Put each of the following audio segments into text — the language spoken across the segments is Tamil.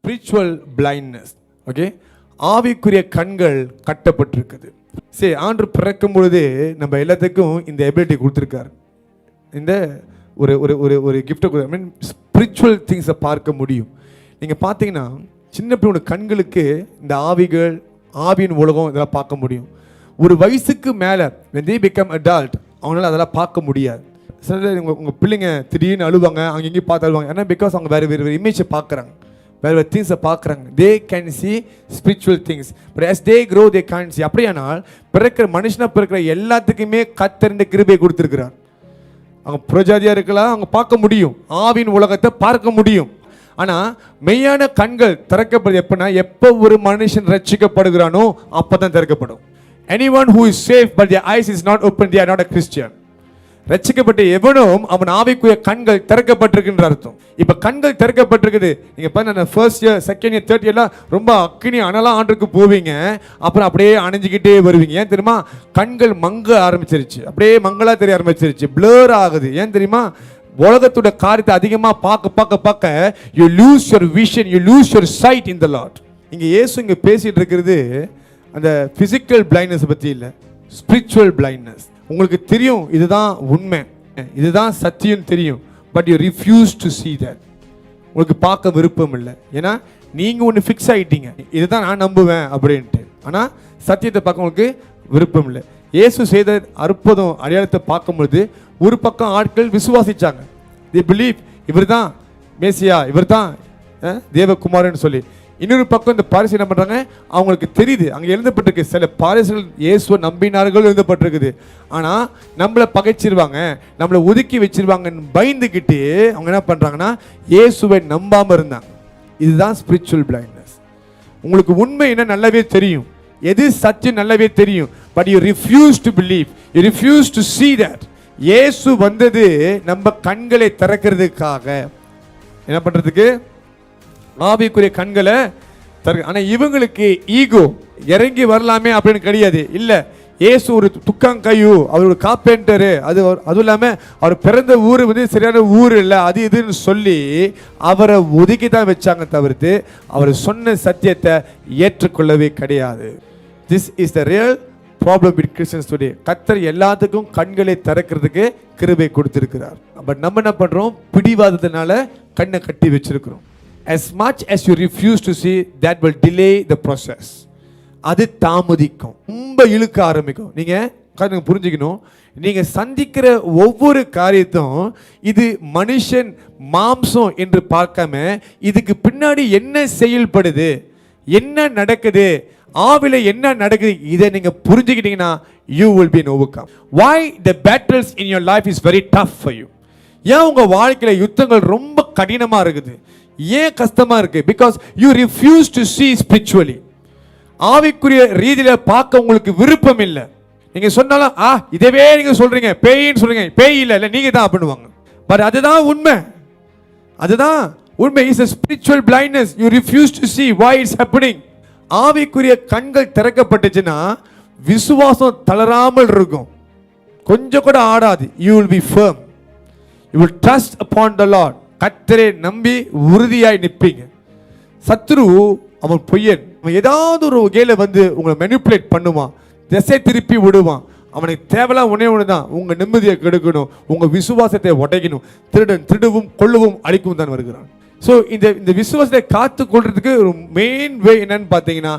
Spiritual blindness. ஓகே, ஆவிக்குரிய கண்கள் கட்டப்பட்டிருக்குது. சரி, ஆண்டு பிறக்கும் பொழுது நம்ம எல்லாத்துக்கும் இந்த எபிலிட்டி கொடுத்துருக்காரு. இந்த ஒரு ஒரு ஒரு ஒரு கிஃப்டை ஐ மீன் ஸ்பிரிச்சுவல் திங்ஸை பார்க்க முடியும். நீங்கள் பார்த்தீங்கன்னா சின்ன பிள்ளையோட கண்களுக்கு இந்த ஆவிகள், ஆவியின் உலகம் இதெல்லாம் பார்க்க முடியும். ஒரு வயசுக்கு மேலே when they become adult அவங்களால அதெல்லாம் பார்க்க முடியாது. சில உங்கள் பிள்ளைங்க திடீர்னு அழுவாங்க, அங்கே எங்கேயும் பார்த்து அழுவாங்க. ஏன்னா பிகாஸ் அவங்க வேறு வேறு இமேஜை பார்க்குறாங்க, வேறு வேறு திங்ஸை பார்க்குறாங்க. They can see spiritual things, but as they grow they can't see. அப்படியானால் பிறக்கிற மனுஷனாக பிறக்கிற எல்லாத்துக்குமே கத்தறிந்த கிருபையை கொடுத்துருக்கிறார். அவங்க புறஜாதியாக இருக்கலாம், அவங்க பார்க்க முடியும், ஆவின் உலகத்தை பார்க்க முடியும். ஆனால் மெய்யான கண்கள் திறக்கப்படுது எப்படின்னா, எப்போ ஒரு மனுஷன் ரட்சிக்கப்படுகிறானோ அப்போ தான் திறக்கப்படும். anyone who is saved but their eyes is not open, they are not a Christian. ரட்சிக்கப்பட்ட எவனும் அவன் ஆவிக்குரிய கண்கள் திறக்கப்பட்டிருக்குன்ற அர்த்தம். இப்போ கண்கள் திறக்கப்பட்டிருக்குது. நீங்கள் பாருங்க, first year, second year, third இயர்லாம் ரொம்ப அக்கினி அனலாம் ஆண்டுக்கு போவீங்க, அப்புறம் அப்படியே அணைஞ்சிக்கிட்டே வருவீங்க. ஏன் தெரியுமா? கண்கள் மங்க ஆரம்பிச்சிருச்சு, அப்படியே மங்களா தெரிய ஆரம்பிச்சிருச்சு, பிளர் ஆகுது. ஏன் தெரியுமா? உலகத்தோட காரியத்தை அதிகமாக பார்க்க பார்க்க பார்க்க you lose your vision, you lose your sight in the lord. இங்கே இயேசு இங்கே பேசிட்டு இருக்கிறது அந்த ஃபிசிக்கல் பிளைண்ட்னஸ் பற்றி இல்லை, ஸ்பிரிச்சுவல் பிளைண்ட்னஸ். உங்களுக்கு தெரியும் இதுதான் உண்மை, இதுதான் சத்தியம் தெரியும், but you refuse to see that. உங்களுக்கு பார்க்க விருப்பம் இல்லை. ஏன்னா நீங்கள் ஒன்று ஃபிக்ஸ் ஆகிட்டீங்க, இதுதான் நான் நம்புவேன் அப்படின்ட்டு. ஆனால் சத்தியத்தை பார்க்க உங்களுக்கு விருப்பம் இல்லை. இயேசு செய்த அற்புதம் அடையாளத்தை பார்க்கும்பொழுது ஒரு பக்கம் ஆட்கள் விசுவாசிச்சாங்க, they believe இவர் தான் மேசியா, இவர் தான் தேவகுமாரன்னு சொல்லி. இன்னொரு பக்கம் இந்த பாரிசு என்ன பண்ணுறாங்க, அவங்களுக்கு தெரியுது, அங்கே எழுதப்பட்டிருக்கு சில பாரிசுகள் இயேசுவை நம்பினார்கள் எழுதப்பட்டிருக்குது. ஆனால் நம்மளை பகைச்சிருவாங்க, நம்மளை ஒதுக்கி வச்சிருவாங்கன்னு பயந்துக்கிட்டு அவங்க என்ன பண்ணுறாங்கன்னா இயேசுவை நம்பாமல் இருந்தாங்க. இதுதான் ஸ்பிரிச்சுவல் பிளைண்ட்னஸ். உங்களுக்கு உண்மை என்ன நல்லாவே தெரியும், எது சத்தியம் நல்லாவே தெரியும், but you refuse to believe, you refuse to see that. இயேசு வந்தது நம்ம கண்களை திறக்கிறதுக்காக, என்ன பண்ணுறதுக்கு? ஆவிக்குரிய கண்களை திறக்க. ஆனால் இவங்களுக்கு ஈகோ, இறங்கி வரலாமே அப்படின்னு கிடையாது. இல்லை, இயேசு ஒரு துக்காங்கையு, அவர் ஒரு கார்பெண்டரு, அதுவும் இல்லாமல் அவர் பிறந்த ஊர் வந்து சரியான ஊர் இல்லை, அது இதுன்னு சொல்லி அவரை ஒதுக்கி தான் வச்சாங்க தவிர்த்து அவர் சொன்ன சத்தியத்தை ஏற்றுக்கொள்ளவே கிடையாது. This is the real problem with Christians today. கர்த்தர் எல்லாத்துக்கும் கண்களை திறக்கிறதுக்கு கிருபை கொடுத்திருக்கிறார். பட் நம்ம என்ன பண்ணுறோம்? பிடிவாதத்தினால கண்ணை கட்டி வச்சிருக்கிறோம். as much as you refuse to see, that will delay the process. அது தாமதிக்கும், ரொம்ப இழுக்க ஆரம்பிக்கும். நீங்கள் புரிஞ்சுக்கணும், நீங்கள் சந்திக்கிற ஒவ்வொரு காரியத்தும் இது மனுஷன் மாம்சம் என்று பார்க்காம இதுக்கு பின்னாடி என்ன செயல்படுது, என்ன நடக்குது, ஆவில என்ன நடக்குது, இதை நீங்கள் புரிஞ்சுக்கிட்டீங்கன்னா you will be an overcome. Why the battles in your life is very tough for you? ஏன் உங்கள் வாழ்க்கையில் யுத்தங்கள் ரொம்ப கடினமாக இருக்குது, ஏன் கஷ்டமாக இருக்குது? Because you refuse to see spiritually. ஆவிக்குரிய ரீதியில் பார்க்க உங்களுக்கு விருப்பம் இல்லை. நீங்கள் சொன்னாலும் இதவே நீங்கள் சொல்கிறீங்க, பேயின்னு சொல்கிறீங்க, பேய் இல்லை இல்லை நீங்கள் தான் பண்ணுவாங்க. பட் அதுதான் உண்மை, அதுதான் உண்மை. Is a spiritual blindness. You refuse to see why it's happening. ஆவிக்குரிய கண்கள் திறக்கப்பட்டுச்சுன்னா விசுவாசம் தளராமல் இருக்கும், கொஞ்சம் கூட ஆடாது. You will be firm. You will trust upon the Lord. கர்த்தரை நம்பி உறுதியாய் நிற்பீங்க. சத்ரு அவன் பொய்யன், அவன் ஏதாவது ஒரு வகையில் வந்து உங்களை மெனிப்புலேட் பண்ணுவான், திசை திருப்பி விடுவான். அவனுக்கு தேவையில்லாம் ஒன்று தான், உங்கள் நிம்மதியை கெடுக்கணும், உங்கள் விசுவாசத்தை உடைக்கணும். திருடன் திருடவும் கொள்ளவும் அழிக்கவும் தான் வருகிறான். ஸோ இந்த விசுவாசத்தை காத்து கொள்றதுக்கு ஒரு மெயின் வே என்னன்னு பார்த்தீங்கன்னா,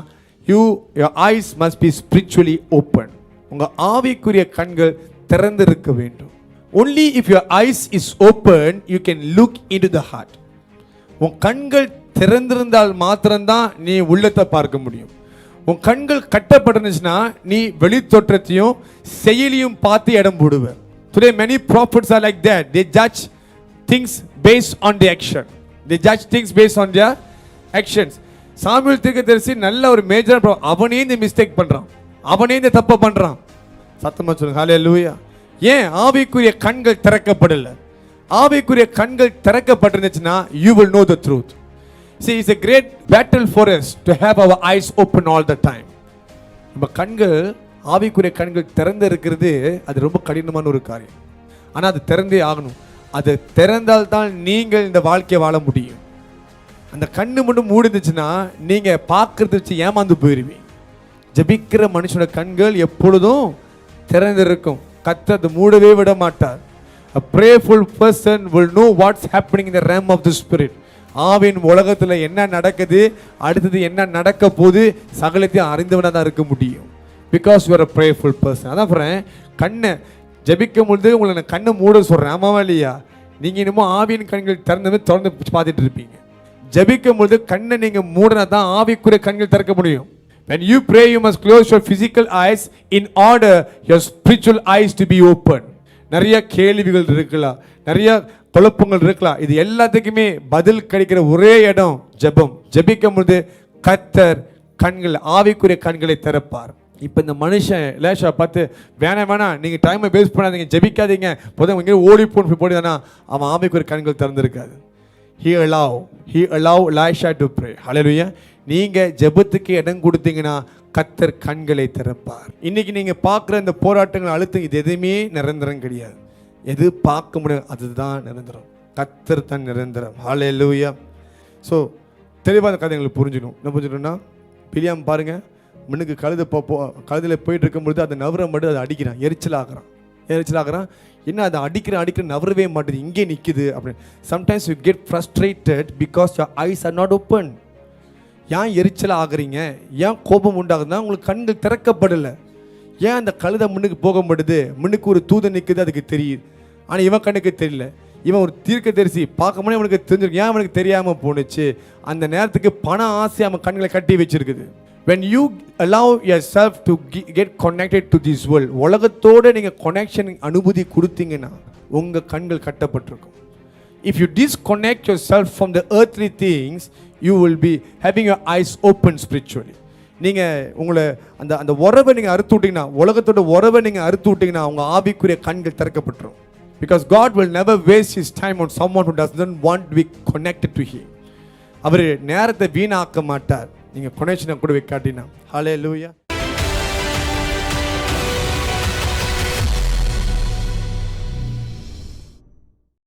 your eyes must be spiritually open. உங்கள் ஆவிக்குரிய கண்கள் திறந்திருக்க வேண்டும். Only if your eyes is open you can look into the heart. உன் கண்கள் திறந்திருந்தால் மாத்திரம்தான் நீ உள்ளத்தை பார்க்க முடியும். உன் கண்கள் கட்டப்பட்டுச்சுன்னா நீ வெளி தோற்றத்தையும் செயலியும் பார்த்து இடம் போடுவ. Today many prophets are like that. They judge things based on the action. They judge things based on their actions. Samuel தீர்க்கதரிசி நல்ல ஒரு மேஜர், அவனே இந்த மிஸ்டேக் பண்றான், அவனே இந்த தப்பை பண்றான். சத்தமா சொல்லுங்க ஹல்லேலூயா. ஏன்? ஆவிக்குரிய கண்கள் திறக்கப்படல. ஆவிக்குரிய கண்கள் திறக்கப்பட்டிருந்துச்சுன்னா you will know the truth. See, it's a great battle for us to have our eyes open all the time. நம்ம கண்கள், ஆவிக்குரிய கண்கள் திறந்து இருக்கிறது அது ரொம்ப கடினமான ஒரு காரியம். ஆனால் அது திறந்தே ஆகணும். அது திறந்தால் தான் நீங்கள் இந்த வாழ்க்கையை வாழ முடியும். அந்த கண்ணு மட்டும் மூடிந்துச்சுன்னா நீங்கள் பார்க்கறத வச்சு ஏமாந்து போயிருவீங்க. ஜெபிக்கிற மனுஷனோட கண்கள் எப்பொழுதும் திறந்திருக்கும். கர்த்தர் அதை மூடவே விட மாட்டார். A prayerful person will know what's happening in the realm of the spirit. Aavin உலகத்தில் என்ன நடக்குது, அடுத்தது என்ன நடக்க போகுது, சகலத்தையும் அறிந்தவனாக தான் இருக்க முடியும். Because you are a prayerful person. அதான் சொல்கிறேன், கண்ணை ஜெபிக்கும் பொழுது உங்களை நான் கண்ணை மூட சொல்கிறேன். ஆமாவா இல்லையா? நீங்கள் இன்னமும் ஆவியின் கண்கள் திறந்து பார்த்துட்டு இருப்பீங்க. ஜெபிக்கும் பொழுது கண்ணை நீங்கள் மூடினா தான் ஆவிக்குரிய கண்கள் திறக்க முடியும். When you pray, you must close your physical eyes in order your spiritual eyes to be open. நிறைய கேள்விகள் இருக்கலாம், நிறைய குழப்பங்கள் இருக்கலாம். இது எல்லாத்துக்குமே பதில் கிடைக்கிற ஒரே இடம் ஜெபம். ஜெபிக்கும் பொழுது கர்த்தர் கண்கள், ஆவிக்குரிய கண்களை திறப்பார். இப்போ இந்த மனுஷன் லேஷா பார்த்து வேணாம் நீங்கள் டைமை வேஸ்ட் பண்ணாதீங்க, ஜெபிக்காதீங்க, போதும் இங்கே ஓடி போடுதானா, அவன் ஆவிக்குரிய கண்கள் திறந்திருக்காது. He allow Elisha to pray. Hallelujah. நீங்கள் ஜெபத்துக்கு இடம் கொடுத்தீங்கன்னா கர்த்தர் கண்களை திறப்பார். இன்னைக்கு நீங்கள் பார்க்குற இந்த போராட்டங்கள் அழுத்தம் இது எதுவுமே நிரந்தரம் கிடையாது. எது பார்க்க முடியும் அதுதான் நிரந்தரம். கர்த்தர் தான் நிரந்தரம். ஹல்லேலூயா. ஸோ தெளிவான கதைங்களுக்கு புரிஞ்சிடும். என்ன புரிஞ்சிடும்னா, பிலியாம் பாருங்கள், முன்னுக்கு கழுதில் போயிட்டு இருக்கும்பொழுது அந்த நவரை மட்டும் அதை அடிக்கிறான், எரிச்சலாகிறான். என்ன அதை அடிக்கிற நவரவே மாட்டேது, இங்கே நிற்குது அப்படின்னு. Sometimes you get frustrated because your eyes are not open. ஏன் எரிச்சல் ஆகுறீங்க, ஏன் கோபம் உண்டாகுதுன்னா உங்களுக்கு கண்கள் திறக்கப்படலை. ஏன் அந்த கழுதை முன்னுக்கு போக மாட்டுது, முன்னுக்கு ஒரு தூதன் நிற்குது, அதுக்கு தெரியுது, ஆனால் இவன் கண்ணுக்கு தெரியல. இவன் ஒரு தீர்க்கதரிசி பார்க்கும்போது அவனுக்கு தெரிஞ்சிருக்கு, ஏன் அவனுக்கு தெரியாமல் போணுச்சு, அந்த நேரத்துக்கு பண ஆசை அவன் கண்களை கட்டி வச்சிருக்குது. When you allow yourself to get connected to this world, உலகத்தோடு நீங்கள் கனெக்ஷன் அனுபூதி கொடுத்தீங்கன்னா உங்கள் கண்கள் கட்டப்பட்டிருக்கும். If you disconnect yourself from the earthly things, you will be having your eyes open spiritually. நீங்கள் உங்களை அந்த உறவை நீங்கள் அறுத்து விட்டீங்கன்னா, உலகத்தோட உறவை நீங்கள் அறுத்து விட்டீங்கன்னா உங்கள் ஆவிக்குரிய கண்கள் திறக்கப்பட்டுரும். Because God will never waste his time on someone who doesn't want to be connected to him. அவர் நேரத்தை வீணாக்க மாட்டார் நீங்கள் கனெக்ஷனை கூட வைக்காட்டினா. ஹல்லேலூயா.